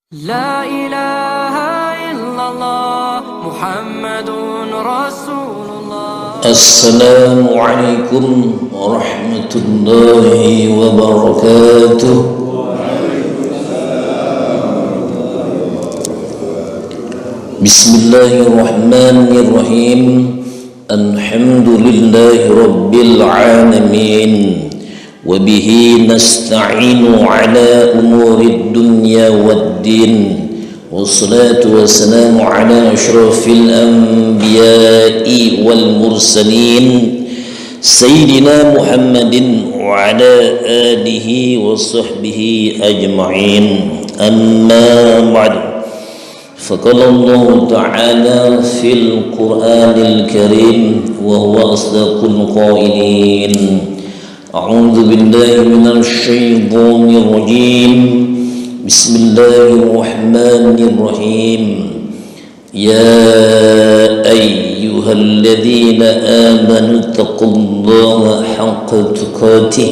لا إله إلا الله محمد رسول الله. السلام عليكم ورحمة الله وبركاته. بسم الله الرحمن الرحيم. الحمد لله رب العالمين وبه نستعين على أمور الدنيا والدين والصلاة والسلام على أشرف الأنبياء والمرسلين سيدنا محمد وعلى آله وصحبه أجمعين. أما بعد، فقال الله تعالى في القرآن الكريم وهو أصدق القائلين: أعوذ بالله من الشيطان الرجيم. بسم الله الرحمن الرحيم. يا أيها الذين آمنوا اتقوا الله حق تقاته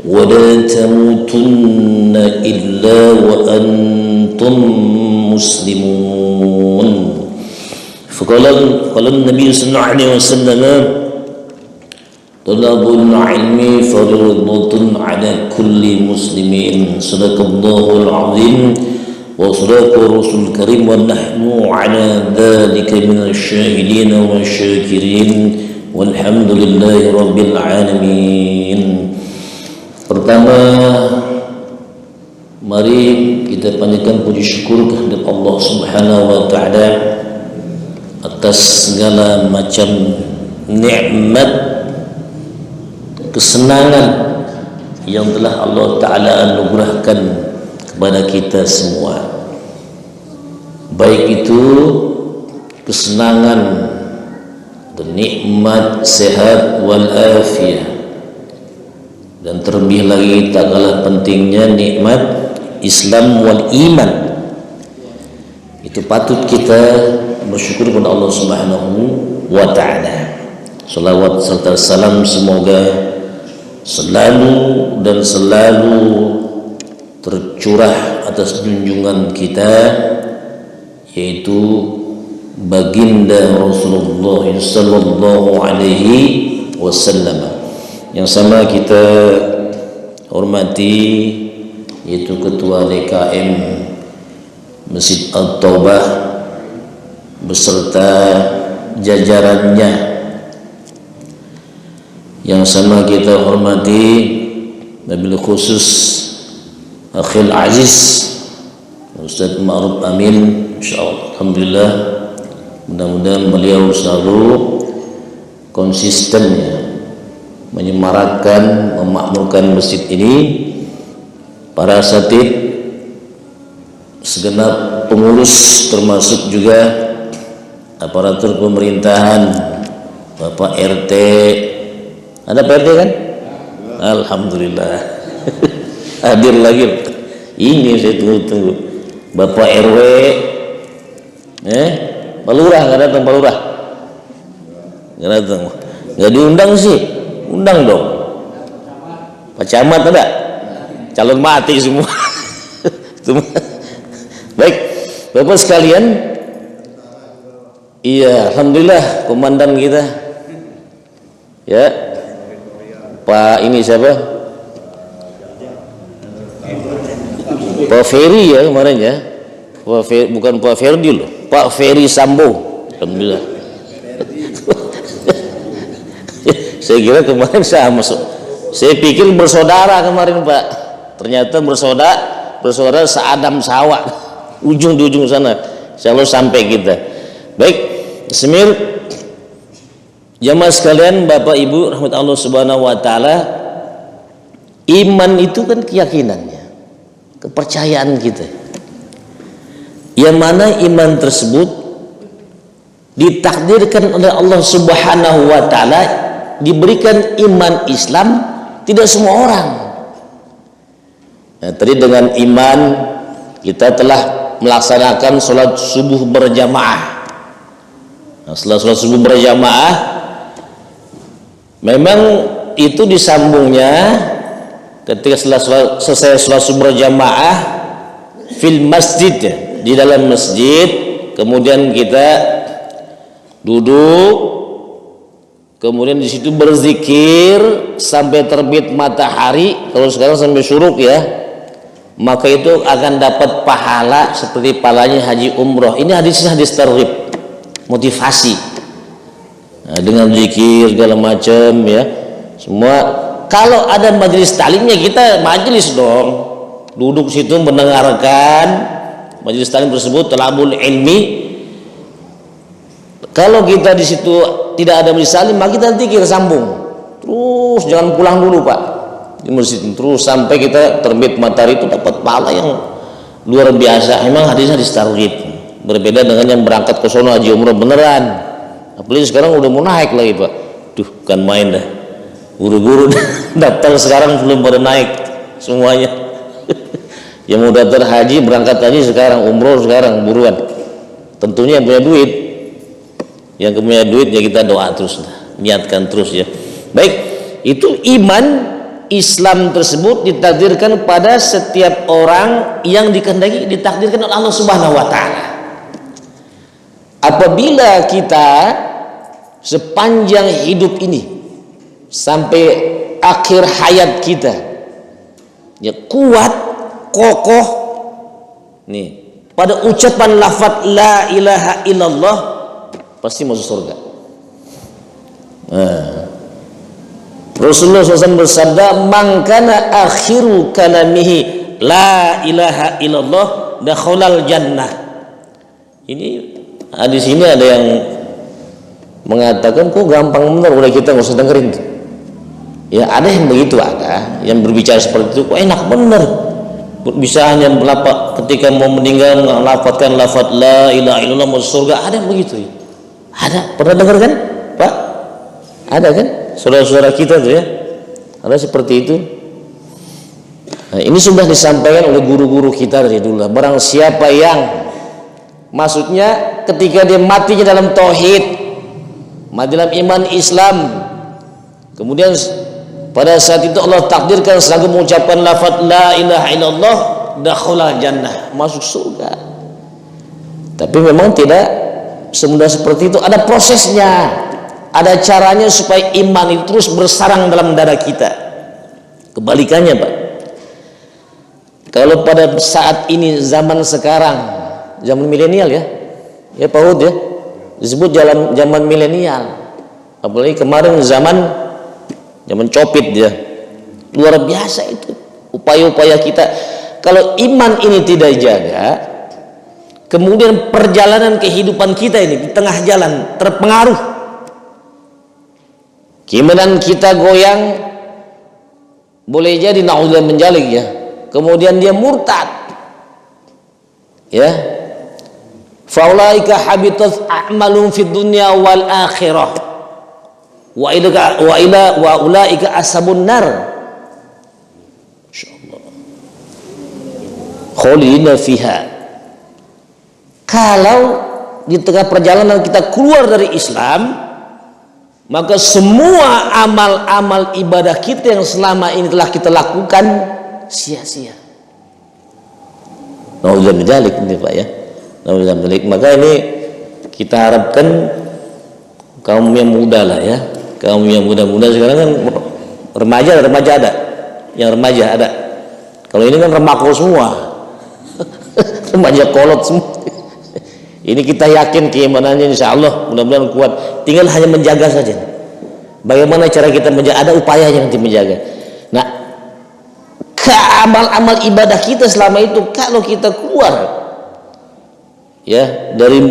ولا تموتن إلا وأنتم مسلمون. فقال النبي صلى الله عليه وسلم: Talabul ilmi fardhatun ala kulli muslimin. Sadaqallahul azim wa sadaqa rasul karim wa nahnu ala dhalika minasyahidin wa syakirin walhamdulillahi rabbil alamin. Pertama, mari kita panjatkan puji syukur kehadirat Allah Subhanahu wa taala atas segala macam nikmat, kesenangan yang telah Allah Ta'ala anugerahkan kepada kita semua, baik itu kesenangan dan nikmat sehat wal afiyah, dan terlebih lagi tak kalah pentingnya nikmat Islam wal iman. Itu patut kita bersyukur kepada Allah Subhanahu wa Ta'ala. Salawat serta salam semoga selalu dan selalu tercurah atas junjungan kita, yaitu baginda Rasulullah sallallahu alaihi wasallam, yang sama kita hormati, yaitu Ketua DKM Masjid At-Taubah beserta jajarannya, yang sama kita hormati wabil khusus Akhil Aziz Ustaz Ma'ruf Amin, insyaallah. Alhamdulillah, mudah-mudahan beliau selalu konsisten menyemarakkan, memakmurkan masjid ini, para asatid, segenap pengurus, termasuk juga aparatur pemerintahan, Bapak RT. Ada Pak RT kan? Alhamdulillah. Hadir lagi. Ini saya tunggu-tunggu. Bapak RW. Pak Lurah nggak datang, Pak Lurah? Nggak datang. Nggak diundang sih. Undang dong. Pak Camat ada? Calon mati semua. Baik, Bapak sekalian. Iya, alhamdulillah komandan kita. Ya. Pak ini siapa? Pak Ferry ya kemarin ya. Bukan Pak Ferdi loh, Pak Ferry Sambo. Alhamdulillah. Saya kira kemarin sama. Saya pikir bersaudara kemarin Pak. Ternyata bersaudara seadam sawah. Ujung di ujung sana. Insyaallah sampai kita. Baik, Semir. Jamaah sekalian, Bapak Ibu rahmat Allah Subhanahu wa taala, iman itu kan keyakinannya, kepercayaan kita. Yang mana iman tersebut ditakdirkan oleh Allah Subhanahu wa taala diberikan iman Islam tidak semua orang. Nah, tadi dengan iman kita telah melaksanakan sholat subuh berjamaah. Nah, setelah sholat subuh berjamaah, memang itu disambungnya ketika setelah selesai sholat subuh berjamaah fil masjid, ya, di dalam masjid, kemudian kita duduk, kemudian di situ berzikir sampai terbit matahari. Kalau sekarang sampai syuruk, ya, maka itu akan dapat pahala seperti pahalanya haji umroh. Ini hadis targhib, motivasi. Nah, dengan zikir segala macam, ya, semua. Kalau ada majelis taklimnya, kita majelis dong, duduk situ mendengarkan majelis taklim tersebut, talabul ilmi. Kalau kita di situ tidak ada majelis taklim, maka kita zikir sambung terus, jangan pulang dulu Pak di masjid terus sampai kita terbit matahari. Itu dapat pahala yang luar biasa. Memang hadis targhib, berbeda dengan yang berangkat ke sono haji umroh beneran. Apalagi sekarang udah mau naik lagi Pak, duh kan main dah, guru-guru daftar sekarang belum pada naik semuanya. Yang mau daftar haji, berangkat haji sekarang, umroh sekarang, buruan. Tentunya yang punya duit, yang punya duit ya kita doa terus, niatkan terus, ya. Baik, itu iman Islam tersebut ditakdirkan pada setiap orang yang dikehendaki, ditakdirkan oleh Allah Subhanahu wa taala. Apabila kita sepanjang hidup ini sampai akhir hayat kita, ya, kuat, kokoh nih pada ucapan lafaz la ilaha illallah, pasti masuk surga. Nah, Rasulullah SAW bersabda, man kana akhiru kalamihi la ilaha illallah dakhalal jannah. Ini hadis ini ada yang mengatakan, kok gampang bener, udah kita nggak usah dengerin. Ya, ada yang begitu, ada yang berbicara seperti itu, kok enak bener, bisa hanya melafaz ketika mau meninggal melafazkan lafaz la ilaha illallah masuk surga. Ada yang begitu, ya? Ada, pernah dengar kan Pak? Ada kan saudara-saudara kita tuh, ya, ada seperti itu. Nah, ini sudah disampaikan oleh guru-guru kita dari dulu. Barang siapa yang, maksudnya ketika dia matinya dalam tauhid, mati dalam iman Islam, kemudian pada saat itu Allah takdirkan selagi mengucapkan lafaz la ilaha illallah, dakhala jannah, masuk surga. Tapi memang tidak semudah seperti itu, ada prosesnya, ada caranya supaya iman itu terus bersarang dalam dada kita. Kebalikannya Pak, kalau pada saat ini, zaman sekarang, zaman milenial, ya Pak Hud, ya, disebut zaman milenial. Apalagi kemarin zaman copit, ya, luar biasa itu upaya-upaya kita. Kalau iman ini tidak jaga, kemudian perjalanan kehidupan kita ini di tengah jalan terpengaruh, keimanan kita goyang, boleh jadi naudzubillah menjalik, ya, kemudian dia murtad, ya, faulaika habitat a'malum fid dunya wal akhirah wa ulaika ashabun nar, insyaallah khalidina fiha. Kalau di tengah perjalanan kita keluar dari Islam, maka semua amal-amal ibadah kita yang selama ini telah kita lakukan sia-sia. Nauzubillah min dzalik, ini Pak, ya. Nauzubillah min dzalik. Maka ini kita harapkan kaum yang muda lah, ya, kaum yang muda-muda sekarang kan remaja ada, yang remaja ada. Kalau ini kan remakul semua, remaja kolot semua. Ini kita yakin keimanannya insya Allah mudah-mudahan kuat. Tinggal hanya menjaga saja. Bagaimana cara kita menjaga? Ada upayanya nanti menjaga. Nah, amal-amal ibadah kita selama itu, kalau kita keluar, ya, dari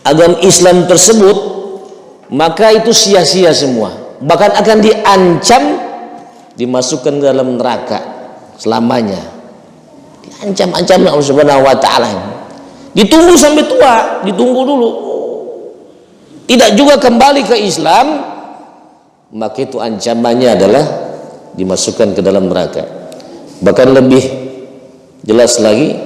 agama Islam tersebut, maka itu sia-sia semua. Bahkan akan diancam dimasukkan dalam neraka selamanya. Diancam-ancam Allah Subhanahu wa taala. Ditunggu sampai tua, ditunggu dulu. Tidak juga kembali ke Islam, maka itu ancamannya adalah dimasukkan ke dalam neraka. Bahkan lebih jelas lagi,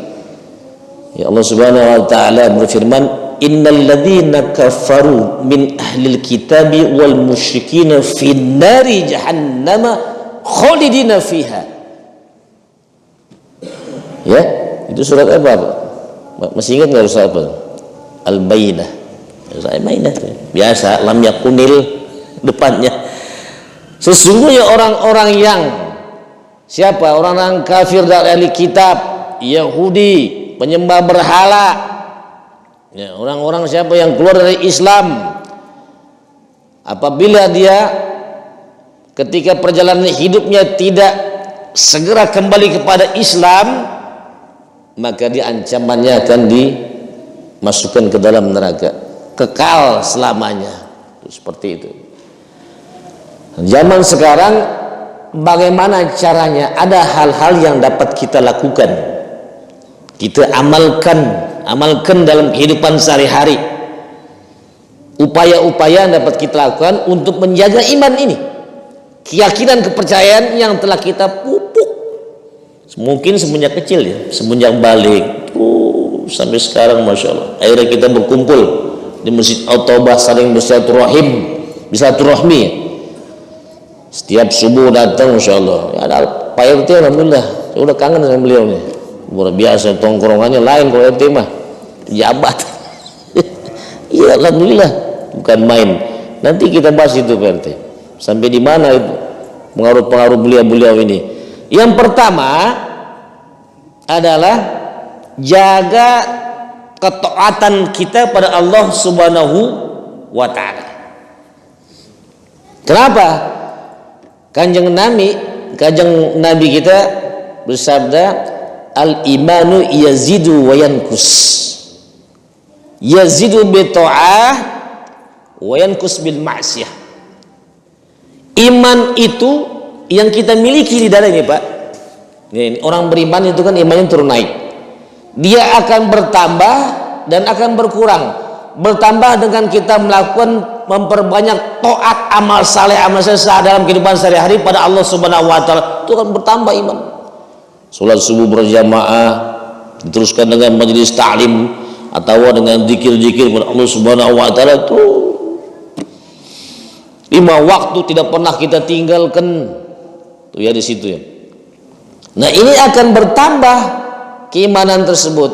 ya, Allah Subhanahu wa taala berfirman, innal ladzina kafaru min ahlil kitabi wal musyrikina fin nari jahannam khalidina fiha. Ya, Itu surat apa, Pak? Masih ingat nggak surat apa? Al-Bayyinah. Surat Al-Bayyinah biasa, lam yakunil depannya. Sesungguhnya orang-orang yang siapa? Orang-orang kafir dari ahli kitab, Yahudi, penyembah berhala, ya, orang-orang siapa yang keluar dari Islam, apabila dia ketika perjalanan hidupnya tidak segera kembali kepada Islam, maka dia ancamannya akan dimasukkan ke dalam neraka, kekal selamanya. Seperti itu. Zaman sekarang bagaimana caranya? Ada hal-hal yang dapat kita lakukan, kita amalkan dalam kehidupan sehari-hari. Upaya-upaya yang dapat kita lakukan untuk menjaga iman ini, keyakinan, kepercayaan yang telah kita pupuk mungkin semenjak kecil ya, semenjak balik sampai sekarang, masya Allah. Akhirnya kita berkumpul di Masjid Al-Taubah, saling bersilaturahmi. Setiap subuh datang, masya Allah. Ya, ada Pak RT, alhamdulillah, saya udah kangen dengan beliau nih. Luar biasa, tongkrongannya lain kalau RT mah, jabat. Iya, alhamdulillah, bukan main. Nanti kita bahas itu Pak RT. Sampai di mana itu pengaruh-pengaruh beliau-beliau ini. Yang pertama adalah jaga ketaatan kita pada Allah Subhanahu wa ta'ala. Kenapa? Kanjeng Nabi kita bersabda, al-imanu yazidu wa yankus. Yazidu bi ta'ah wa yankus bil ma'siyah. Iman itu yang kita miliki di dalam ini, Pak. Ini, orang beriman itu kan imannya turun naik. Dia akan bertambah dan akan berkurang. Bertambah dengan kita melakukan, memperbanyak taat, amal saleh dalam kehidupan sehari-hari pada Allah Subhanahu wa taala, itu akan bertambah iman. Salat subuh berjamaah diteruskan dengan majelis ta'lim atau dengan zikir-zikir kepada Allah Subhanahu wa taala, itu 5 waktu tidak pernah kita tinggalkan. Tuh ya, di situ ya. Nah, ini akan bertambah keimanan tersebut.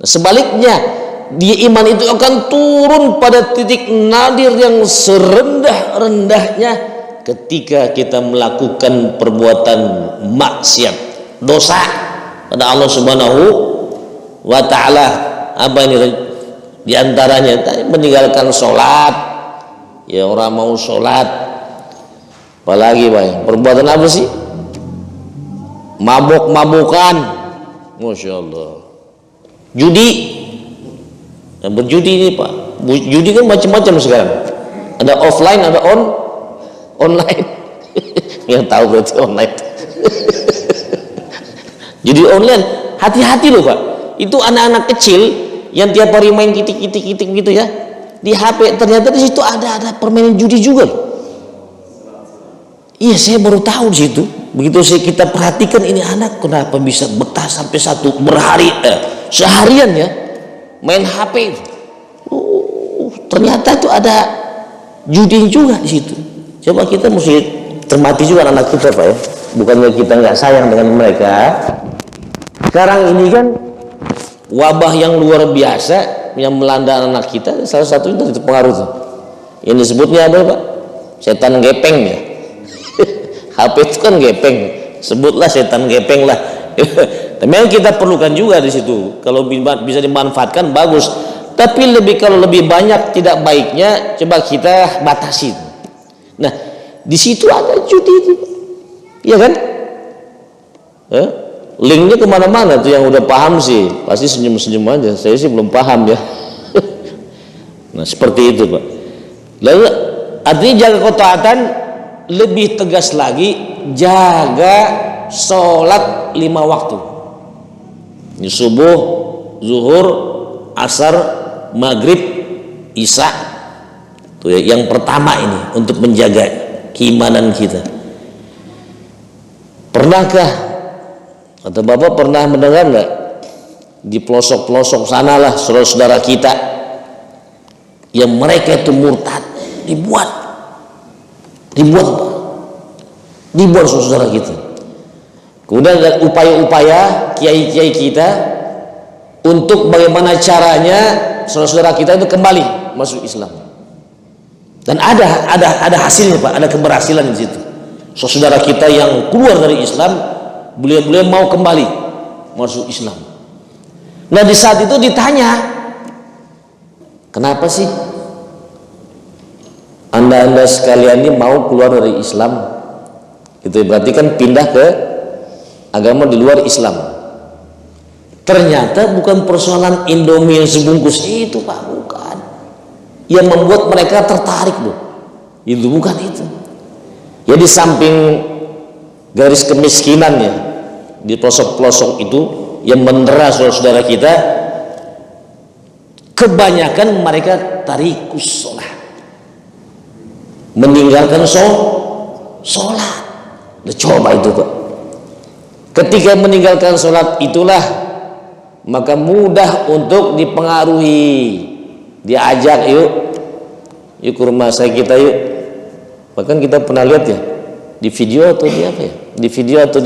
Nah, sebaliknya, iman itu akan turun pada titik nadir yang serendah-rendahnya ketika kita melakukan perbuatan maksiat, dosa pada Allah Subhanahu wa ta'ala. Apa ini? Di antaranya meninggalkan sholat. Ya, orang mau sholat, apalagi Pak, perbuatan apa sih? Mabuk-mabukan, masya Allah. Judi, nah, berjudi ini Pak, judi kan macam-macam sekarang. Ada offline, ada online. Yang tahu berarti online. Judi online, hati-hati loh Pak. Itu anak-anak kecil yang tiap hari main kitik-kitik gitu ya di HP, ternyata di situ ada permainan judi juga. Iya, saya baru tahu di situ. Begitu kita perhatikan, ini anak kenapa bisa betah sampai seharian ya main HP. Ternyata itu ada judi juga di situ. Coba kita mesti cermati juga anak kita Pak ya. Bukannya kita nggak sayang dengan mereka. Sekarang ini kan wabah yang luar biasa yang melanda anak kita, salah satu itu pengaruh tuh. Yang disebutnya apa Pak? Setan gepeng ya. HP itu kan gepeng, sebutlah setan gepeng lah. Tapi yang kita perlukan juga di situ. Kalau bisa dimanfaatkan bagus. Tapi kalau lebih banyak tidak baiknya, coba kita batasi. Nah, di situ ada judi itu, iya kan? Linknya kemana-mana tuh, yang udah paham sih pasti senyum-senyum aja. Saya sih belum paham ya. Nah, seperti itu Pak. Lalu artinya jaga ketaatan, lebih tegas lagi jaga sholat 5 waktu. Ini subuh, zuhur, asar, maghrib, isya. Tuh ya, yang pertama ini untuk menjaga keimanan kita. Pernahkah atau Bapak pernah mendengar nggak di pelosok-pelosok sanalah saudara-saudara kita yang mereka itu murtad, dibuat saudara kita. Kemudian ada upaya-upaya kiai-kiai kita untuk bagaimana caranya saudara-saudara kita itu kembali masuk Islam. Dan ada hasilnya Pak, ada keberhasilan di situ. Saudara kita yang keluar dari Islam, beliau mau kembali masuk Islam. Nah di saat itu ditanya, kenapa sih anda sekalian ini mau keluar dari Islam? Itu berarti kan pindah ke agama di luar Islam. Ternyata bukan persoalan Indomie yang sebungkus itu Pak, bukan. Yang membuat mereka tertarik loh, itu bukan itu. Ya di samping garis kemiskinannya di pelosok-pelosok itu yang mendera saudara-saudara kita, kebanyakan mereka tarikus sholat, meninggalkan sholat. Udah coba itu Pak. Ketika meninggalkan sholat itulah maka mudah untuk dipengaruhi, diajak yuk ke rumah saya kita yuk. Bahkan kita pernah lihat ya di video atau di apa ya, di video atau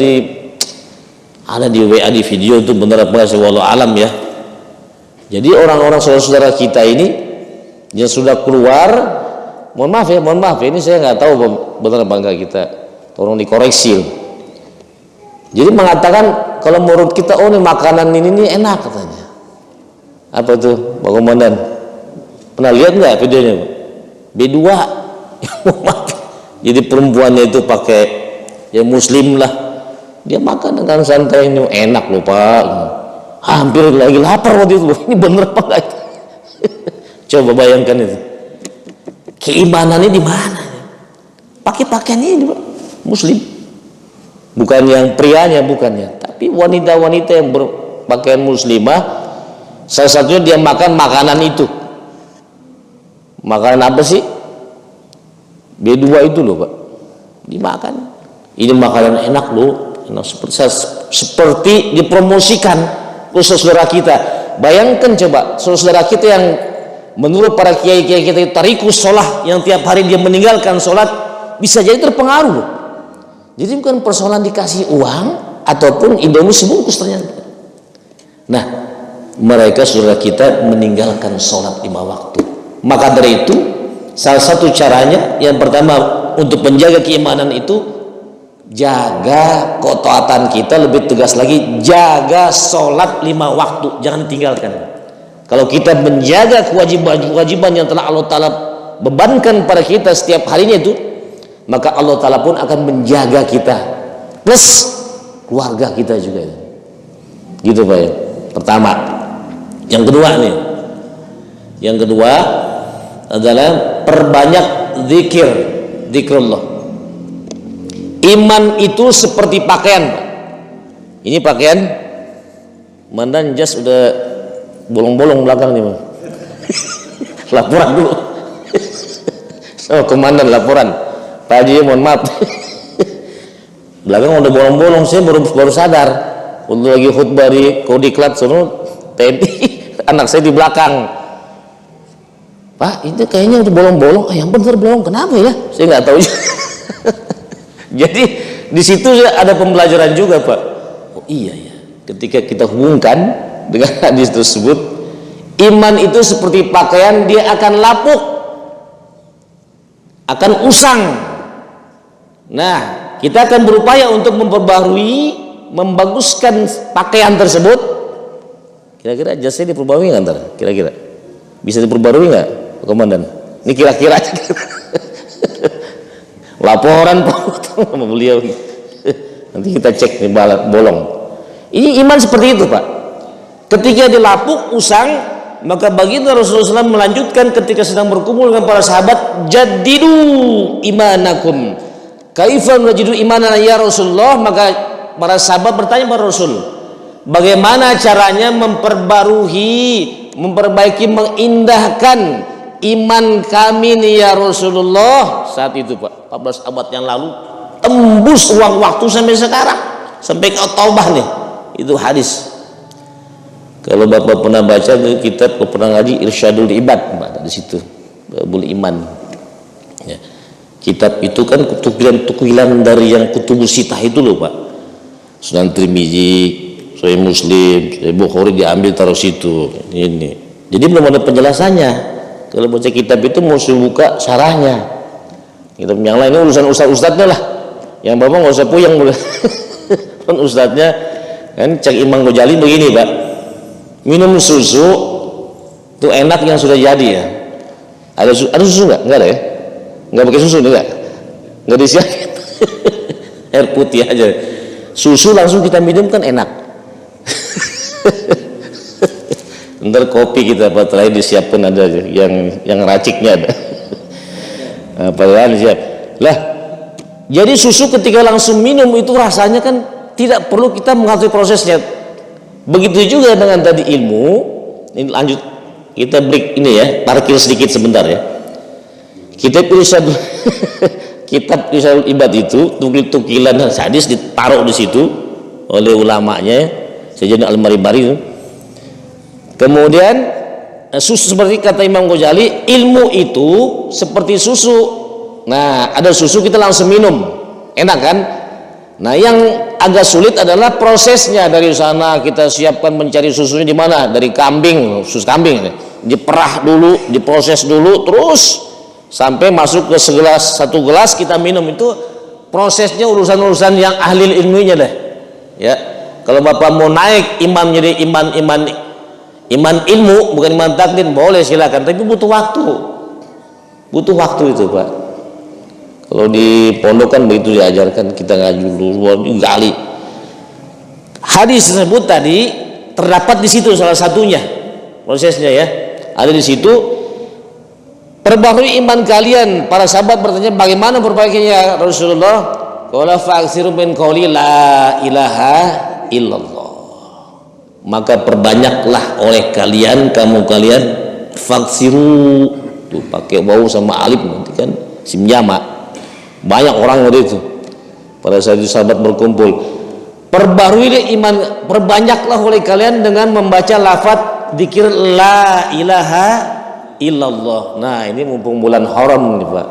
ada di WA di video itu benar apa nggak, wallahu alam ya. Jadi orang-orang saudara-saudara kita ini yang sudah keluar, mohon maaf ya ini saya nggak tahu benar apa enggak, kita tolong dikoreksi. Jadi mengatakan kalau menurut kita oh ini makanan ini enak katanya. Apa tuh Pak Komandan? Pernah lihat nggak videonya Pak? B2 jadi perempuannya itu pakai yang muslim lah, dia makan dengan santai, ini enak loh Pak, hampir lagi lapar waktu itu. Ini bener apa enggak? Coba bayangkan itu keimanannya di mana, pakai pakaian ini muslim, bukan yang prianya, bukannya, tapi wanita-wanita yang berpakaian muslimah, salah satunya dia makan makanan itu. Makanan apa sih? B2 itu loh Pak, dimakan. Ini makanan enak loh, enak, seperti dipromosikan ke saudara kita. Bayangkan coba saudara kita yang menurut para kiai-kiai kita tarikus sholat, yang tiap hari dia meninggalkan sholat, bisa jadi terpengaruh loh. Jadi bukan persoalan dikasih uang ataupun Indomie sebungkus ternyata. Nah mereka saudara kita meninggalkan sholat 5 waktu. Maka dari itu salah satu caranya yang pertama untuk menjaga keimanan itu jaga ketaatan kita, lebih tegas lagi jaga sholat 5 waktu, jangan tinggalkan. Kalau kita menjaga kewajiban yang telah Allah Ta'ala bebankan pada kita setiap harinya itu, maka Allah Ta'ala pun akan menjaga kita plus keluarga kita juga gitu Pak ya. Pertama. Yang kedua adalah perbanyak zikrullah. Iman itu seperti pakaian Pak. Ini pakaian mandan jas udah bolong-bolong belakang nih Pak. Laporan dulu. Komandan laporan Pak Haji, mohon maaf. Belakang udah bolong-bolong, saya baru sadar waktu lagi khutbah di Kodiklat sono TNI, anak saya di belakang. Pak, itu kayaknya udah bolong-bolong. Yang bener bolong, kenapa ya? Saya nggak tahu. Jadi di situ ada pembelajaran juga Pak. Oh iya ya, ketika kita hubungkan dengan hadis tersebut, iman itu seperti pakaian, dia akan lapuk, akan usang. Nah, kita akan berupaya untuk memperbarui, membaguskan pakaian tersebut. Kira-kira jasnya diperbarui nggak ntar? Kira-kira bisa diperbarui nggak Komandan? Ini kira-kira aja. Laporan Pak sama beliau. Nanti kita cek nih bolong. Ini iman seperti itu Pak. Ketika dilapuk usang, maka baginda Rasulullah SAW melanjutkan ketika sedang berkumpul dengan para sahabat, jadidu imanakum. Kaifa najidu imanana ya Rasulullah? Maka para sahabat bertanya kepada Rasul, bagaimana caranya memperbaiki, mengindahkan iman kami nih ya Rasulullah? Saat itu Pak, 14 abad yang lalu, tembus uang waktu sampai sekarang, sampai ke Taubah nih, itu hadis. Kalau Bapak pernah baca kitab, pernah ngaji Irsyadul Ibad, di situ Babul Iman ya. Kitab itu kan tukilan dari yang Kutubus Sitah itu loh Pak. Sunan Tirmizi, Sahih Muslim, Sahih Bukhari diambil taruh situ. Ini. Jadi belum ada penjelasannya. Kalau baca kitab itu mesti buka syarahnya. Kitab yang lain ini urusan ustadz-ustadznya lah. Yang bapak nggak usah puyeng kan ustadznya kan. Cek Imam Ghazali begini Pak, minum susu itu enak yang sudah jadi ya. Ada susu nggak? Nggak ada ya? Nggak pakai susu nggak disiapin. Air putih aja. Susu langsung kita minum kan enak. Ntar kopi kita terakhir disiapkan ada yang raciknya ada. Padahal siap lah. Jadi susu ketika langsung minum itu rasanya kan tidak perlu kita mengatur prosesnya. Begitu juga dengan tadi ilmu. Ini lanjut, kita break ini ya, parkir sedikit sebentar ya. Kita Irsyad kitab Irsyadul Ibad itu tukilan hadis ditaruh di situ oleh ulamanya Sayyidina Al-Maribari. Kemudian susu seperti kata Imam Ghazali, ilmu itu seperti susu. Nah, ada susu kita langsung minum, enak kan? Nah, yang agak sulit adalah prosesnya. Dari sana kita siapkan mencari susunya di mana? Dari kambing, susu kambing, diperah dulu, diproses dulu, terus sampai masuk ke satu gelas kita minum. Itu prosesnya urusan-urusan yang ahli ilmunya deh. Ya, kalau bapak mau naik imam jadi iman ilmu, bukan iman takdir, boleh silakan, tapi butuh waktu itu Pak. Kalau di pondok kan begitu diajarkan, kita ngaji dulu gali. Hadis tersebut tadi terdapat di situ salah satunya prosesnya ya, ada di situ. Perbaharui iman kalian. Para sahabat bertanya, bagaimana perbaikinya Rasulullah? Qala fa'aksiru min qouli la ilaha illallah. Maka perbanyaklah oleh kalian, kamu kalian, faksiru, tuh pakai wawu sama alif nanti kan sim jamak. Banyak orang waktu itu pada saat itu sahabat berkumpul. Perbarui iman, perbanyaklah oleh kalian dengan membaca lafaz dzikir la ilaha illallah. Nah, ini mumpung bulan haram nih Pak.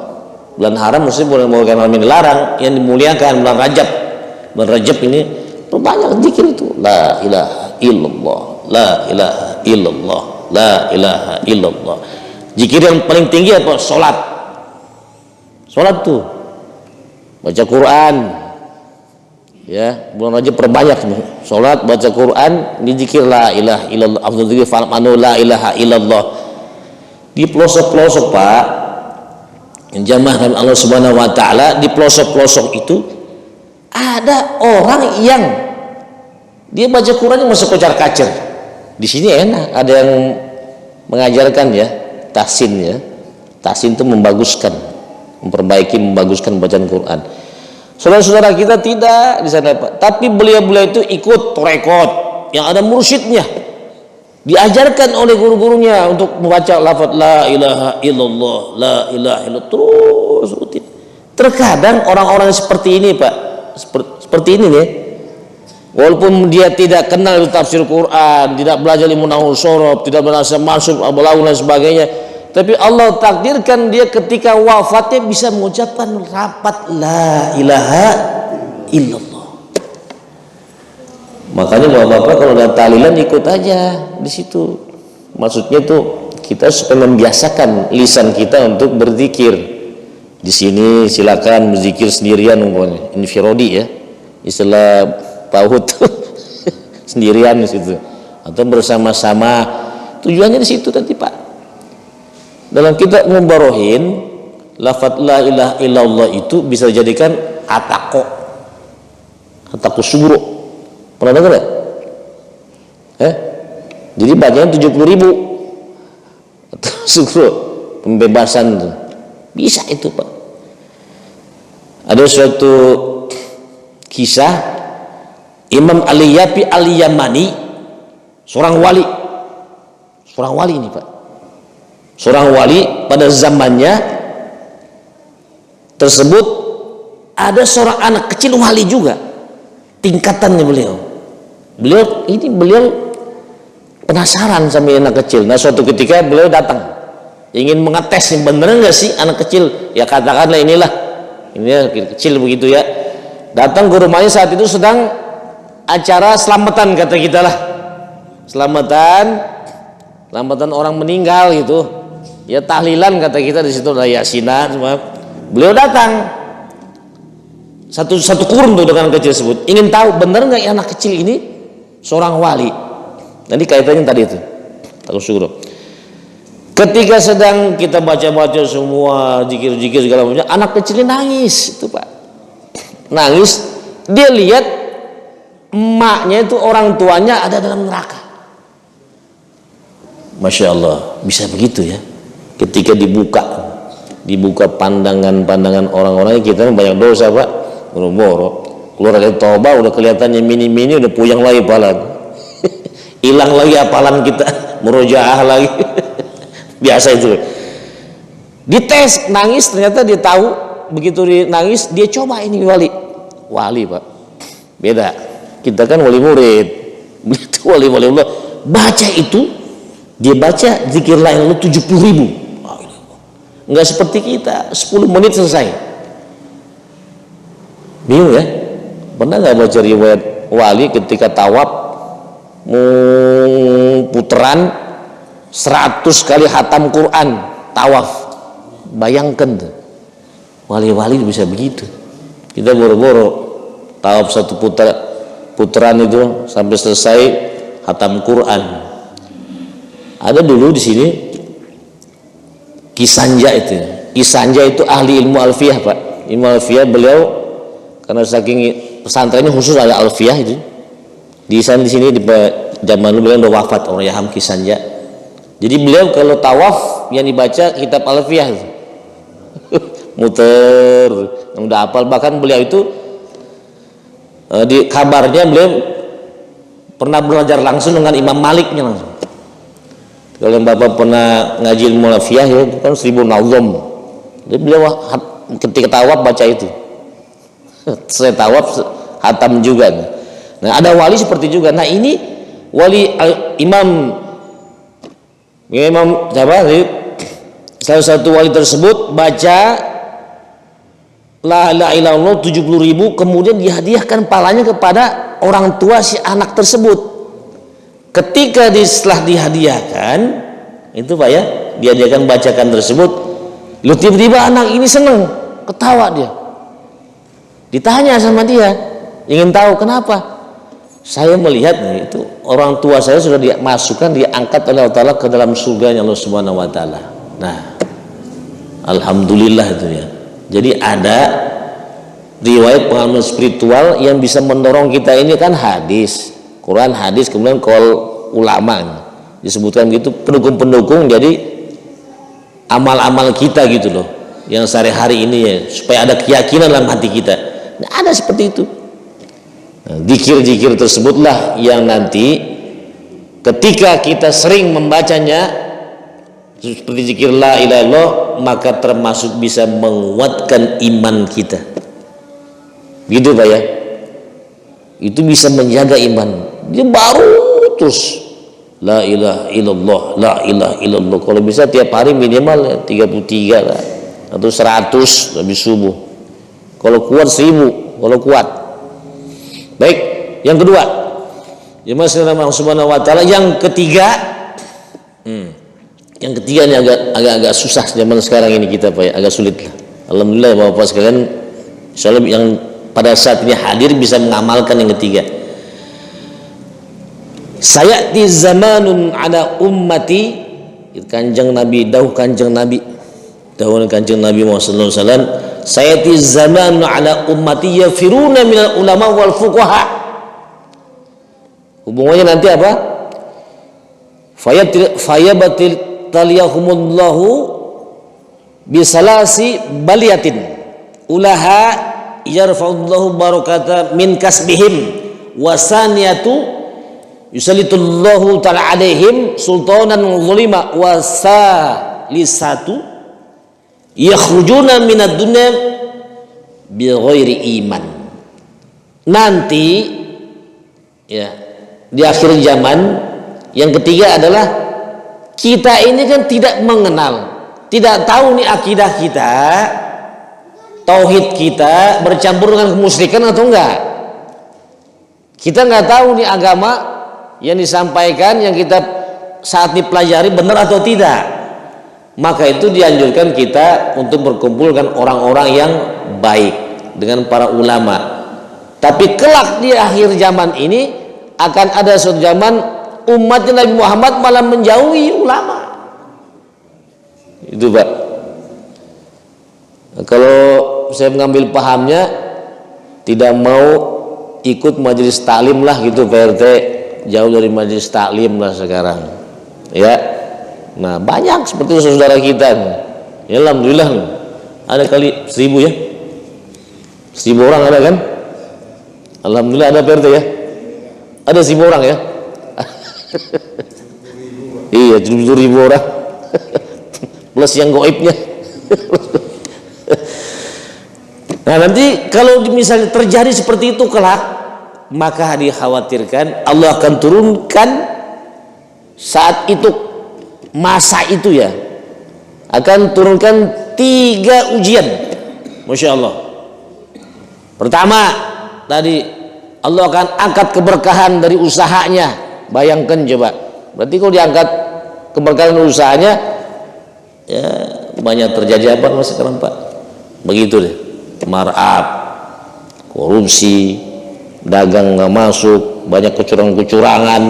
Bulan haram mesti bulan haram ini dilarang, yang dimuliakan bulan Rajab. Bulan Rajab ini perbanyak zikir itu, la ilaha illallah, la ilaha illallah, la ilaha illallah. Zikir yang paling tinggi apa? Salat. Salat tuh baca Quran ya, bulan Rajab perbanyak salat, baca Quran, dizikir la ilaha illallah, afdhal dzikri fa'manu la ilaha illallah. Di pelosok-pelosok Pak, jamaah Allah Subhanahu wa taala, di pelosok-pelosok itu ada orang yang dia baca Quran yang masuk kocar-kacir. Di sini enak, ada yang mengajarkan ya, tahsin ya. Tahsin itu membaguskan, membaguskan bacaan Quran. Saudara-saudara kita tidak di sana Pak, tapi beliau-beliau itu ikut rekod yang ada mursyidnya, diajarkan oleh guru-gurunya untuk membaca lafaz la ilaha illallah, la ilaha illallah, terus rutin. Terkadang orang-orang seperti ini Pak, seperti ini nih, walaupun dia tidak kenal tafsir Quran, tidak belajar ilmu nahwu shorof, tidak belajar masuk ablaun dan sebagainya, tapi Allah takdirkan dia ketika wafatnya bisa mengucapkan rapat la ilaha illallah. Makanya bapak-bapak kalau ada tahlilan ikut aja di situ. Maksudnya tuh kita supaya membiasakan lisan kita untuk berzikir. Di sini silakan berzikir sendirian umpamanya, infirodi ya, istilah tauhid sendirian di situ, atau bersama-sama. Tujuannya di situ tadi Pak. Dalam kitab Mubarohin, lafaz la ilaha illallah itu bisa dijadikan atako sugro. Pernah dengar ya? Jadi bacanya 70.000 sugro, pembebasan itu. Bisa itu Pak. Ada suatu kisah Imam Ali Yapi Al-Yamani, seorang wali ini Pak. Seorang wali pada zamannya tersebut ada seorang anak kecil wali juga, tingkatannya beliau penasaran sama anak kecil. Nah, suatu ketika beliau datang ingin mengetes nih, bener nggak sih anak kecil, ya katakanlah ini kecil begitu ya, datang ke rumahnya. Saat itu sedang acara selamatan kata kita lah, selamatan orang meninggal gitu ya, tahlilan kata kita di situ, ada yasinan semua. Beliau datang satu kurun tuh dengan anak kecil tersebut, ingin tahu benar nggak ya anak kecil ini seorang wali. Nanti kaitannya tadi itu takut syukur. Ketika sedang kita baca-baca semua zikir-zikir segala macam, anak kecilnya nangis itu Pak, nangis. Dia lihat emaknya itu, orang tuanya ada dalam neraka. Masya Allah, bisa begitu ya. Ketika dibuka pandangan orang-orang, kita banyak dosa Pak, boro-boro keluar dari toba udah kelihatannya mini-mini, udah puyeng lagi palan, hilang lagi apalan kita, murojaah lagi. Biasa itu. Dites, nangis, ternyata dia tahu. Begitu dia nangis, dia coba ini wali Pak, beda. Kita kan wali murid, begitu wali Allah baca itu, dia baca zikir la ilaha illallah 70.000. Enggak seperti kita 10 menit selesai. Bingung ya? Pernah nggak baca riwayat wali ketika tawaf putaran 100 kali hatam Quran tawaf? Bayangkan tuh, wali-wali bisa begitu. Kita boro-boro tawaf satu putaran itu sampai selesai hatam Quran. Ada dulu di sini Kisanja itu. Kisanja itu ahli ilmu alfiyah Pak. Ilmu alfiyah beliau, karena saking pesantrennya khusus ada alfiyah itu. Di sini di zaman dulu beliau udah wafat, orang Yaham Kisanja. Jadi beliau kalau tawaf yang dibaca kitab alfiyah itu. Muter, udah hafal. Bahkan beliau itu di kabarnya beliau pernah belajar langsung dengan Imam Maliknya langsung. Kalau yang Bapak pernah ngaji ilmu alfiyah ya, itu kan 1000 nazam. Jadi beliau ketika tawaf baca itu. Saya tawaf hatam juga. Nah, ada wali seperti juga. Nah, ini wali Imam siapa? Salah satu wali tersebut baca la ilaha illallah 70.000, kemudian dihadiahkan palanya kepada orang tua si anak tersebut. Ketika setelah dihadiahkan itu Pak ya, dihadiahkan bacakan tersebut, lu tiba-tiba anak ini seneng, ketawa dia. Ditanya sama dia, ingin tahu kenapa? Saya melihat itu orang tua saya sudah dimasukkan, diangkat oleh Allah Ta'ala ke dalam surganya Allah Subhanahu Wa Ta'ala. Nah, alhamdulillah itu ya. Jadi ada riwayat pengalaman spiritual yang bisa mendorong kita ini kan hadis, Quran, hadis, kemudian qaul ulama disebutkan gitu, pendukung-pendukung. Jadi amal-amal kita gitu loh, yang sehari-hari ini ya, supaya ada keyakinan dalam hati kita. Nah, ada seperti itu. Nah, zikir-zikir tersebutlah yang nanti ketika kita sering membacanya seperti zikir la ilaha illallah, maka termasuk bisa menguatkan iman kita. Gitu Pak ya. Itu bisa menjaga iman. Dia baru terus la ilaha illallah, la ilaha illallah. Kalau bisa tiap hari minimal 33 lah, atau 100 habis subuh. Kalau kuat 1000 kalau kuat. Baik, yang kedua, jemaah sekalian Subhanahu Wa Ta'ala. Yang ketiga, yang ketiga ini agak susah zaman sekarang ini kita Pak ya, agak sulit lah. Alhamdulillah ya Bapak sekalian, insyaallah yang pada saat ini hadir bisa mengamalkan yang ketiga. Sayati zamanun ala ummati, kanjeng Nabi, dawuh kanjeng Nabi Muhammad sallallahu alaihi wasallam, sayati zamanun ala ummati yafiruna minal ulama wal fuqaha. Hubungannya nanti apa? Fayabatil taliyahumullahu bisalasi baliyatin ulaha yarfa'ullahu barakata min kasbihim wasaniyatu yusallitullahu ta'ala alaihim sultanan zulima wasalisatu yakhrujuna minad dunya bighairi iman. Nanti ya di akhir zaman yang ketiga adalah kita ini kan tidak mengenal, tidak tahu nih akidah kita, tauhid kita bercampur dengan kemusyrikan atau enggak. Kita nggak tahu nih agama yang disampaikan, yang kita saat dipelajari benar atau tidak. Maka itu dianjurkan kita untuk berkumpulkan orang-orang yang baik dengan para ulama. Tapi kelak di akhir zaman ini akan ada suatu zaman umatnya Nabi Muhammad malah menjauhi ulama. Itu Pak. Kalau saya mengambil pahamnya, tidak mau ikut majelis taklim lah gitu Pak RT, jauh dari majelis taklim lah sekarang ya. Nah banyak seperti itu saudara kita ya, alhamdulillah ada kali 1000 ya, 1000 orang ada kan, alhamdulillah ada Pak RT ya, ada 1000 orang ya. Iya 70.000 orang plus yang goibnya. Nah nanti kalau misalnya terjadi seperti itu kelak, maka dikhawatirkan Allah akan turunkan saat itu, masa itu ya, akan turunkan 3 ujian. Masya Allah. Pertama tadi Allah akan angkat keberkahan dari usahanya. Bayangkan coba, berarti kalau diangkat keberkahan dari usahanya, ya banyak terjadi apa mas sekarang Pak, begitu deh, marab, korupsi, dagang nggak masuk, banyak kecurangan-kecurangan.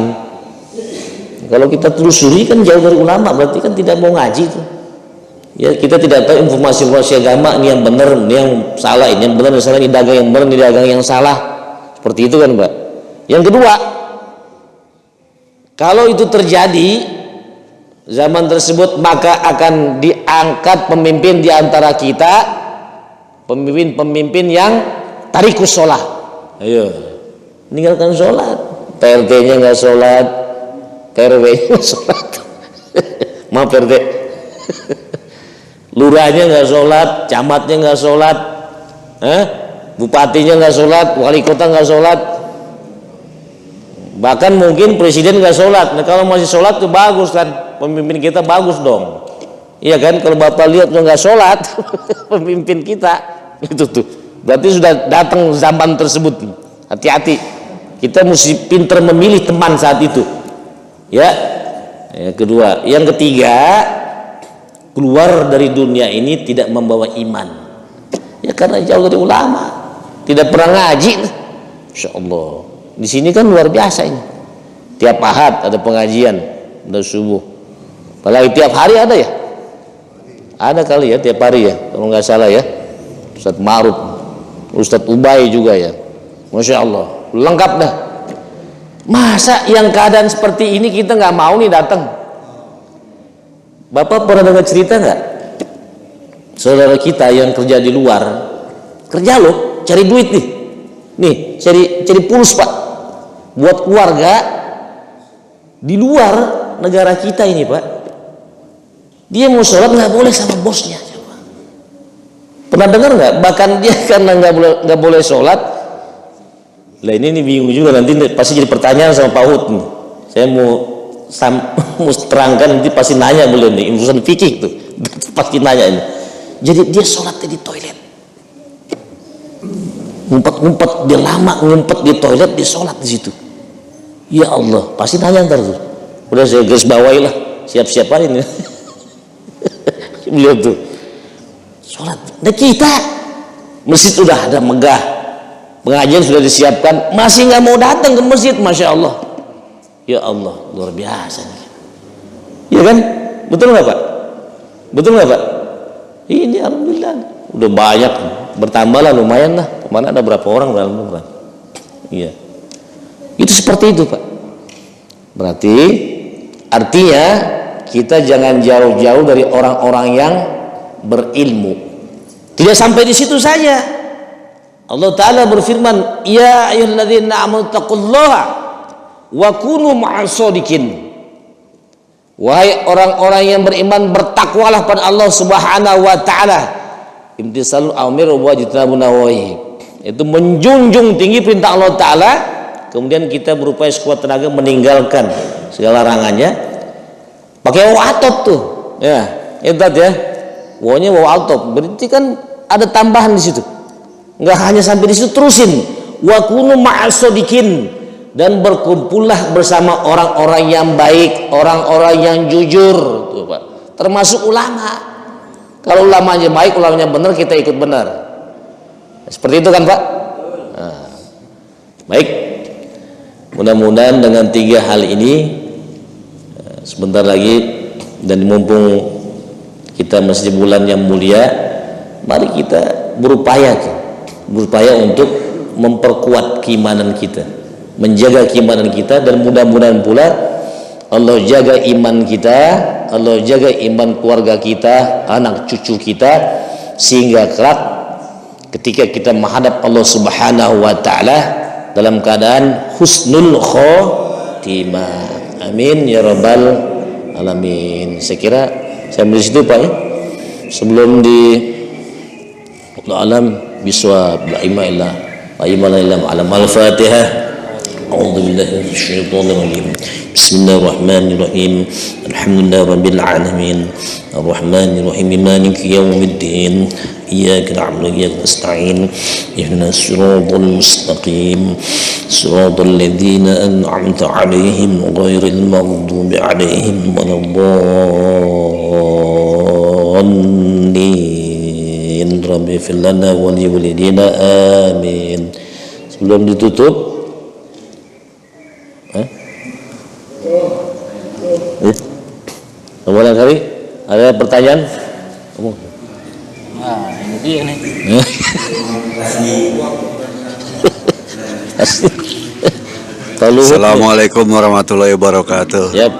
Kalau kita telusuri kan jauh dari ulama, berarti kan tidak mau ngaji tuh. Ya kita tidak tahu informasi-informasi agama, ini yang benar, ini yang salah, ini yang benar, ini salah, ini dagang yang benar, ini dagang yang salah. Seperti itu kan Mbak. Yang kedua, kalau itu terjadi zaman tersebut, maka akan diangkat pemimpin di antara kita, pemimpin-pemimpin yang tarikus sholat. Ayo, meninggalkan sholat. PRT-nya nggak sholat, PRW-nya sholat. Maaf PRT. Lurahnya nggak sholat, camatnya nggak sholat, bupatinya nggak sholat, wali kota nggak sholat, bahkan mungkin presiden nggak sholat. Nah kalau masih sholat tuh bagus kan, pemimpin kita bagus dong. Iya kan, kalau bapak lihat tuh nggak sholat, pemimpin kita itu tuh, berarti sudah datang zaman tersebut. Hati-hati, kita mesti pintar memilih teman saat itu. Ya, yang kedua, yang ketiga, keluar dari dunia ini tidak membawa iman. Ya karena jauh dari ulama, tidak pernah ngaji. Insya Allah. Di sini kan luar biasa ini. Tiap ahad ada pengajian, ada subuh. Apalagi tiap hari ada ya? Ada kali ya tiap hari ya, kalau nggak salah ya. Ustadz Ma'ruf, Ustadz Ubay juga ya. Masya Allah, lengkap dah. Masa yang keadaan seperti ini kita nggak mau nih datang? Bapak pernah dengar cerita nggak? Saudara kita yang kerja di luar, kerja loh, cari duit nih, cari pulus Pak, buat keluarga di luar negara kita ini Pak. Dia mau sholat nggak boleh sama bosnya. Pernah dengar nggak? Bahkan dia karena nggak boleh sholat. Lah ini bingung juga, nanti pasti jadi pertanyaan sama Pak Hud nih. Saya mau terangkan, nanti pasti nanya boleh nih, urusan fikih tuh pasti nanya ini. Jadi dia sholatnya di toilet, ngumpet-ngumpet, dia lama ngumpet di toilet, dia sholat di situ. Ya Allah, pasti nanya ntar tuh. Udah saya garis bawahi lah, siap-siap aja nih. Beliau tuh sholat. Nah kita masjid sudah ada megah, pengajian sudah disiapkan, masih nggak mau datang ke masjid. Masya Allah. Ya Allah, luar biasa nih. Ya kan? Betul nggak Pak? Betul nggak Pak? Ini alhamdulillah udah banyak, bertambah lah, lumayan lah. Kemana ada berapa orang dalam rumah? Iya. Itu seperti itu Pak. Berarti artinya kita jangan jauh-jauh dari orang-orang yang berilmu. Tidak sampai di situ saja. Allah Ta'ala berfirman, ya ayyuhalladzina amanu taqullaha wa kunu ma'as-shadiqin. Wahai orang-orang yang beriman, bertakwalah pada Allah Subhanahu wa taala. Imtisalul awamir wa jitnabun nawahi. Itu menjunjung tinggi perintah Allah Taala, kemudian kita berupaya sekuat tenaga meninggalkan segala larangannya. Pakai waw atop tuh. Ya, itu ya. Wawnya waw atop. Berarti kan ada tambahan di situ. Enggak hanya sampai di situ, terusin. Wa kunu ma'as-shadiqin. dan berkumpullah bersama orang-orang yang baik, orang-orang yang jujur, tuh Pak. Termasuk ulama. Kalau ulamanya baik, ulamanya benar, kita ikut benar. Seperti itu kan Pak? Nah, baik. Mudah-mudahan dengan 3 hal ini sebentar lagi, dan mumpung kita masih bulan yang mulia, mari kita berupaya untuk memperkuat keimanan kita, menjaga keimanan kita, dan mudah-mudahan pula Allah jaga iman kita, Allah jaga iman keluarga kita, anak cucu kita, sehingga kelak ketika kita menghadap Allah Subhanahu wa taala dalam keadaan husnul khotimah. Amin ya rabbal alamin. Saya kira saya beri situ Pak ya. Sebelum di alam biswa ba'imailah ba'imailah alam al-fatihah. A'udzu billahi minasyaitonir rajim. Bismillahirrahmanirrahim. Alhamdulillahi rabbil alamin. Arrahmanir rahim. Maliki yaumiddin. Iyyaka na'budu wa iyyaka nasta'in. Ihdinas siratal mustaqim. Siratal ladzina an'amta 'alaihim ghairil maghdubi 'alaihim waladdallin. Rabbi fir lana wa li walidina amin. Sebelum ditutup, Kemudian kali ada pertanyaan? Nah, ini dia nih. Assalamualaikum warahmatullahi wabarakatuh. Yap.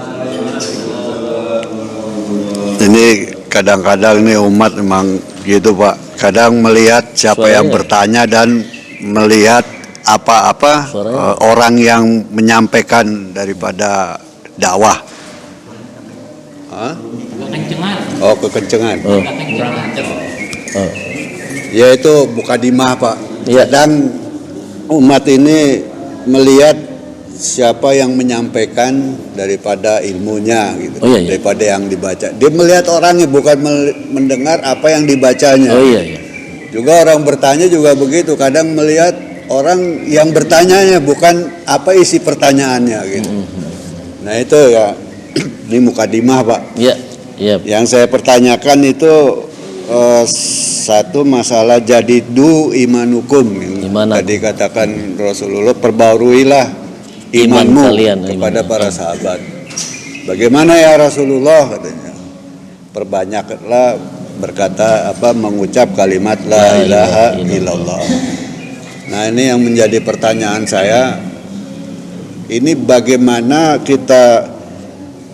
Ini kadang-kadang nih umat memang gitu Pak. Kadang melihat siapa yang bertanya dan melihat apa-apa orang yang menyampaikan daripada dakwah. Kekencengan. Oh, kekencengan. Oh. Ya itu mukadimah Pak. Ya. Kadang umat ini melihat siapa yang menyampaikan daripada ilmunya gitu, Oh, iya. daripada yang dibaca. Dia melihat orangnya, bukan mendengar apa yang dibacanya. Oh iya. Juga orang bertanya juga begitu. Kadang melihat orang yang bertanyanya, bukan apa isi pertanyaannya gitu. Nah itu ya. Ini mukadimah Pak. Iya. Iya. Yang saya pertanyakan itu satu masalah jadidu imanukum. Iman Tadi katakan Rasulullah, perbaharuilah imanmu kalian, kepada iman. para sahabat. Bagaimana ya Rasulullah katanya? Perbanyaklah berkata mengucap kalimat la ilaha illallah. Nah ini yang menjadi pertanyaan saya. Ini bagaimana kita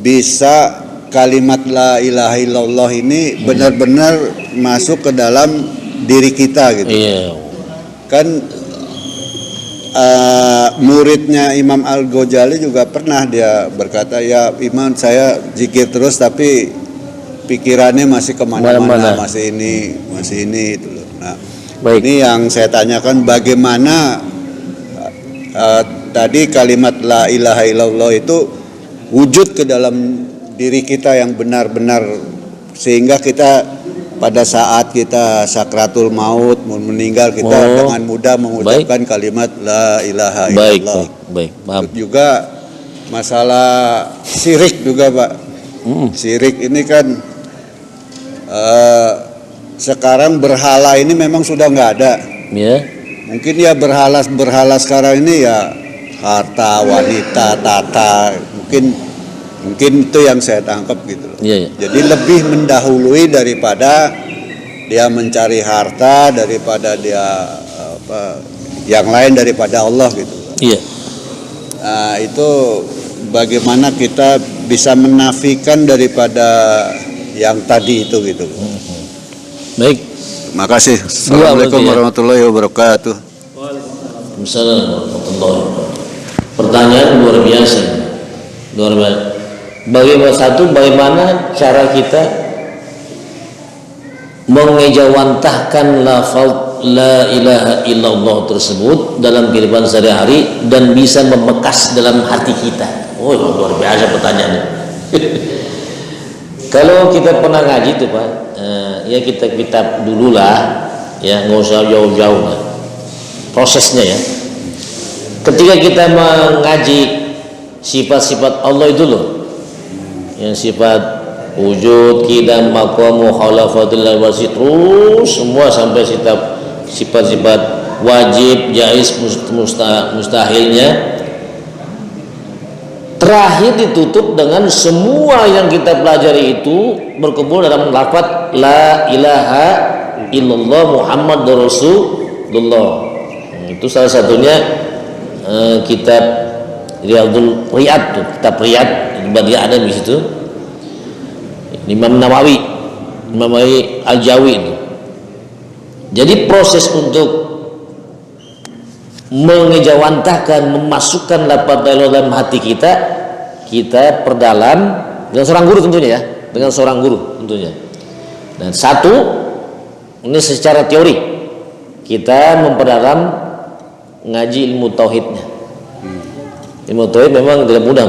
bisa kalimat la ilaha illallah ini benar-benar masuk ke dalam diri kita gitu. Iya. Kan muridnya Imam Al-Ghazali juga pernah dia berkata, ya Imam saya zikir terus tapi pikirannya masih kemana-mana, masih ini itu loh. Nah, Baik. ini yang saya tanyakan, bagaimana tadi kalimat la ilaha illallah itu wujud ke dalam diri kita yang benar-benar, sehingga kita pada saat kita sakratul maut meninggal kita dengan mudah mengucapkan kalimat la ilaha illallah. Baik, paham. Juga masalah syirik juga Pak. Syirik ini kan sekarang berhala ini memang sudah nggak ada. Ya. Mungkin ya berhala sekarang ini ya harta, wanita, tata, mungkin itu yang saya tangkap gitu loh. Iya. Jadi lebih mendahului daripada dia mencari harta, daripada dia yang lain daripada Allah gitu. Iya. Nah, itu bagaimana kita bisa menafikan daripada yang tadi itu gitu. Baik. Terima kasih. Assalamualaikum warahmatullahi wabarakatuh. Waalaikumsalam warahmatullahi wabarakatuh. Pertanyaan luar biasa. Bagaimana cara kita mengejawantahkan lafaz la ilaha illallah tersebut dalam kehidupan sehari-hari dan bisa membekas dalam hati kita? Oh, luar biasa pertanyaannya. Kalau kita pernah ngaji tuh Pak, ya kita kitab dulu lah, ya nggak usah jauh-jauh lah prosesnya ya. ketika kita mengaji sifat-sifat Allah itu loh, yang sifat wujud, qidam, maqam, khalafatul wasi, terus semua sampai sifat-sifat wajib, jaiz, mustahilnya, terakhir ditutup dengan semua yang kita pelajari itu berkumpul dalam lafaz la ilaha illallah Muhammadur Rasulullah. Itu salah satunya kitab Riyadul Riyad tuh, kitab Riyad dia ada di situ. Imam Nawawi Al-Jawi itu. Jadi proses untuk mengejawantahkan, memasukkan lafaz la ilaha dalam hati kita perdalam dengan seorang guru tentunya ya, dengan seorang guru tentunya. Dan satu, ini secara teori kita memperdalam ngaji ilmu tauhidnya. Ilmu tauhid memang tidak mudah,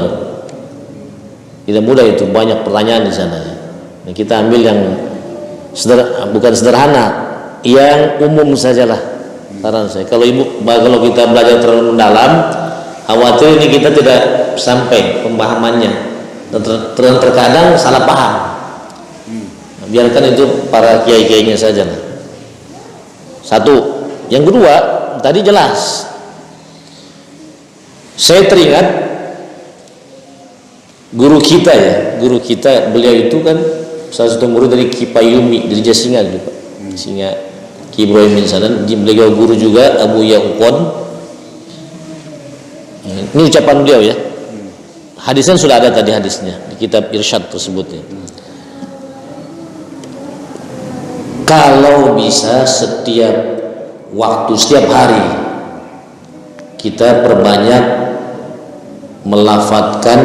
tidak mudah, itu banyak pertanyaan di sana. Nah, kita ambil yang bukan sederhana, yang umum sajalah. Saran saya, kalau kita belajar terlalu mendalam, khawatir ini kita tidak sampai pemahamannya, dan terkadang salah paham. Nah, biarkan itu para kiai-kiainya saja lah. Satu, yang kedua tadi jelas. Saya teringat guru kita beliau itu kan salah satu murid dari Ki Payumi dari Jasinga gitu Pak. Singa Ki Ibrahim bin Sanan, beliau guru juga Abu Ya'ukon. Ini ucapan beliau ya. Hadisnya sudah ada tadi hadisnya di kitab Irsyad tersebut ya. Kalau bisa setiap waktu, setiap hari kita perbanyak melafadzkan,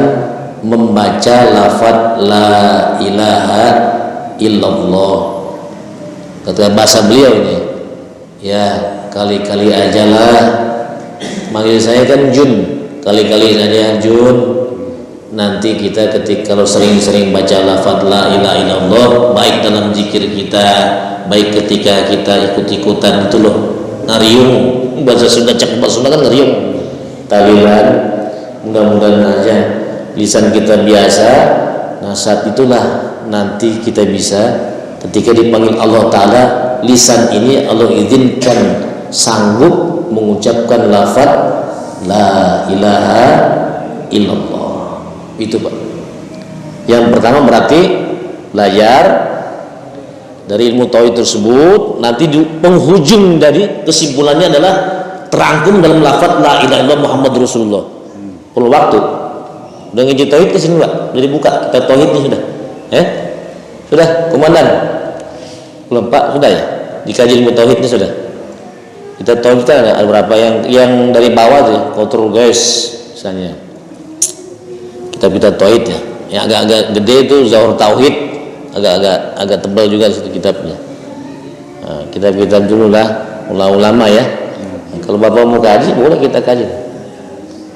membaca lafadz la ilaha illallah. Kata bahasa beliau ini, ya kali-kali ajalah manggil saya kan Jun, kali-kali saja Jun. Nanti kita kalau sering-sering baca lafadz la ilaha illallah, baik dalam zikir kita, baik ketika kita ikut-ikutan itu loh, ngariung, bahasa Sunda cek bahasa Sunda kan ngariung, talilan, mudah-mudahan aja lisan kita biasa. Nah saat itulah nanti kita bisa, ketika dipanggil Allah Ta'ala, lisan ini Allah izinkan sanggup mengucapkan lafadz la ilaha illallah. Itu Pak. Yang pertama berarti belajar dari ilmu tauhid tersebut, nanti di penghujung dari kesimpulannya adalah terangkum dalam lafadz la ilaha illallah Muhammad Rasulullah. Perlu waktu. Udah ngaji tauhid ke sini Pak, udah dibuka kita tauhidnya sudah. Sudah, komandan? Belum Pak, sudah ya? Dikaji ilmu tauhidnya sudah. Kita tauhid kita ada berapa yang dari bawah tuh, kontrol guys misalnya. Kita tauhid ya. Yang agak-agak gede itu Zuhur Tauhid, agak tebal juga situ kitabnya. Nah, kitab-kitab dulu lah ulama ya. Nah, kalau Bapak mau kaji boleh kita kaji.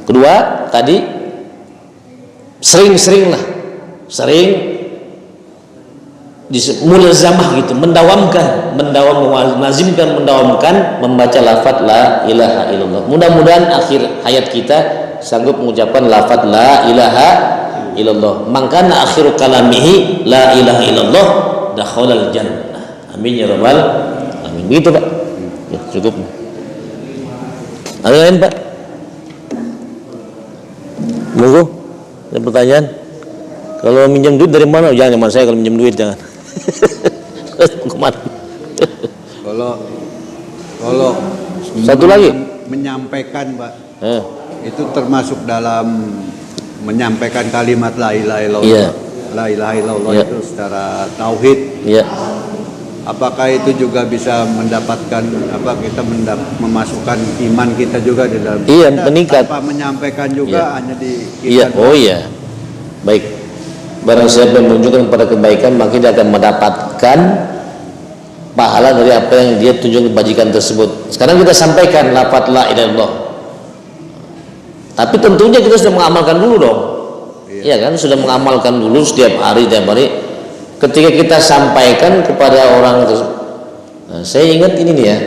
Kedua tadi sering mulazamah gitu, mendawamkan membaca lafadz la ilaha illallah. Mudah-mudahan akhir hayat kita sanggup mengucapkan lafadz la ilaha illallah. Mangkana akhiru kalamihi la ilaha illallah dakhalal jannah. Amin ya rabbal alamin. Begitu Pak. Ya, cukup. Ada lain Pak? Monggo. Ada pertanyaan? Kalau minjem duit dari mana? Jangan zaman saya kalau minjem duit jangan. Kemana? Kalau satu lagi menyampaikan Pak, itu termasuk dalam menyampaikan kalimat la ilaha illallah. Yeah. La ilaha illallah itu secara tauhid. Yeah. Apakah itu juga bisa mendapatkan kita memasukkan iman kita juga di dalam? Iya, kita meningkat. Tanpa menyampaikan juga hanya di kita. Iya. Oh iya. Baik. Barang siapa yang menunjukkan pada kebaikan, maka dia akan mendapatkan pahala dari apa yang dia tunjukkan kebajikan tersebut. Sekarang kita sampaikan lafadz la ilaha illallah. Tapi tentunya kita sudah mengamalkan dulu dong. Iya kan? Sudah mengamalkan dulu setiap hari. Ketika kita sampaikan kepada orang tersebut. Nah, saya ingat ini nih ya.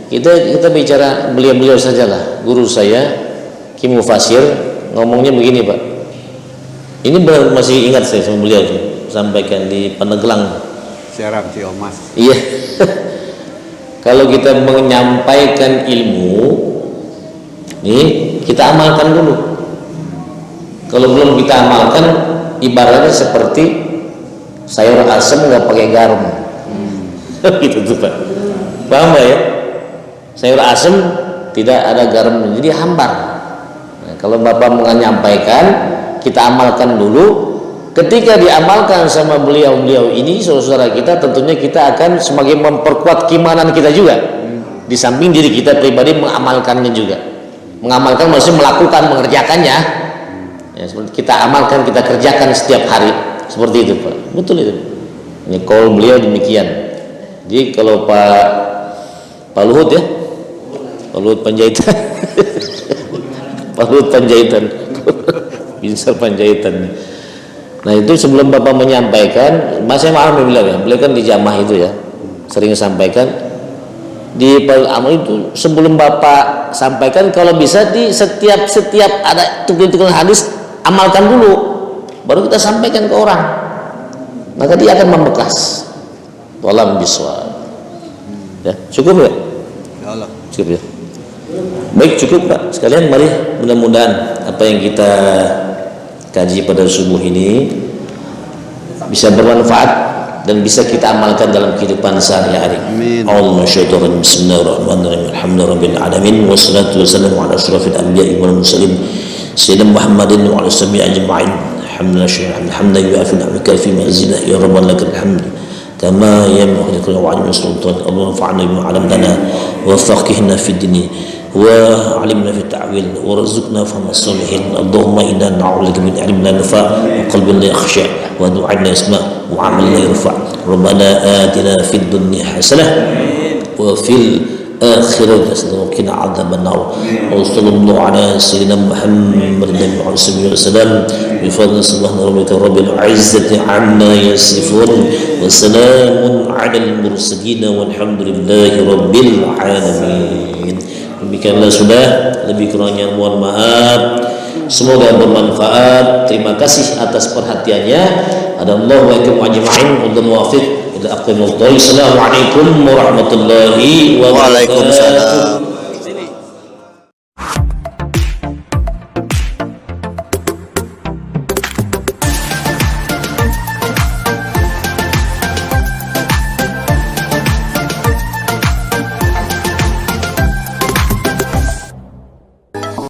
Kita bicara beliau sajalah. Guru saya Ki Mufasir ngomongnya begini Pak. Ini benar masih ingat saya sama beliau tuh, sampaikan di Pandeglang. Serang Ciomas. Iya. Kalau kita menyampaikan ilmu, nih kita amalkan dulu. Kalau belum kita amalkan, ibaratnya seperti sayur asam nggak pakai garam. Gitu tuh Pak. Paham nggak ya? Sayur asam tidak ada garam, jadi hambar. Nah, kalau Bapak menyampaikan, kita amalkan dulu. Ketika diamalkan sama beliau-beliau ini, saudara-saudara kita, tentunya kita akan semakin memperkuat keimanan kita juga. Di samping diri kita pribadi mengamalkannya juga. Mengamalkan maksudnya melakukan, mengerjakannya. Ya, seperti kita amalkan, kita kerjakan setiap hari. Seperti itu Pak. Betul itu. Ini call beliau demikian. Jadi kalau Pak Luhut ya, Pak Luhut Panjaitan, Pak Luhut Panjaitan, Binsar Panjaitan. Nah itu sebelum Bapak menyampaikan, Mas saya maaf bilang ya, beliau kan di jamaah itu ya, sering sampaikan di amal itu sebelum Bapak sampaikan, kalau bisa di setiap ada tulisan hadis amalkan dulu, baru kita sampaikan ke orang, maka dia akan membekas. Walam biswa. Ya cukup ya? Cukup ya. Baik cukup Pak. Sekalian mari mudah-mudahan apa yang kita kaji pada subuh ini bisa bermanfaat dan bisa kita amalkan dalam kehidupan sehari-hari. Amin. Bismillahirrahmanirrahim. Alhamdulillahirabbil alamin wassalatu wassalamu ala asyrafil anbiya'i wal mursalin sayyidina Muhammadin wa ala sahbihi ajma'in. Alhamdulillah yu'afi ni'maka fi mazina ya rabbana lakal hamd kama yanbaghi wa 'ala sultan. Allahumma fa'alna bima 'allamtana wa faqihna fid din وعلمنا في التعويل ورزقنا فهم الصالحين. اللهم إنا نعوذ بك من علم لا ينفع وقلب لا يخشع ودعاء لا يسمع وعمل لا يرفع. ربنا آتنا في الدنيا حسنة وفي الآخرة حسنة وقنا عذاب النار. وصلى الله على سيدنا محمد وعلى آله وسلم بفضل سبحان ربك رب العزة عما يصفون وسلام على المرسلين والحمد لله رب العالمين. Demikianlah sudah, lebih kurangnya mohon maaf. Semoga bermanfaat. Terima kasih atas perhatiannya. Adallahu wa iyyakum ajma'in. Wabillahi taufiq ila aqwamit thoriq. Assalamualaikum warahmatullahi wabarakatuh.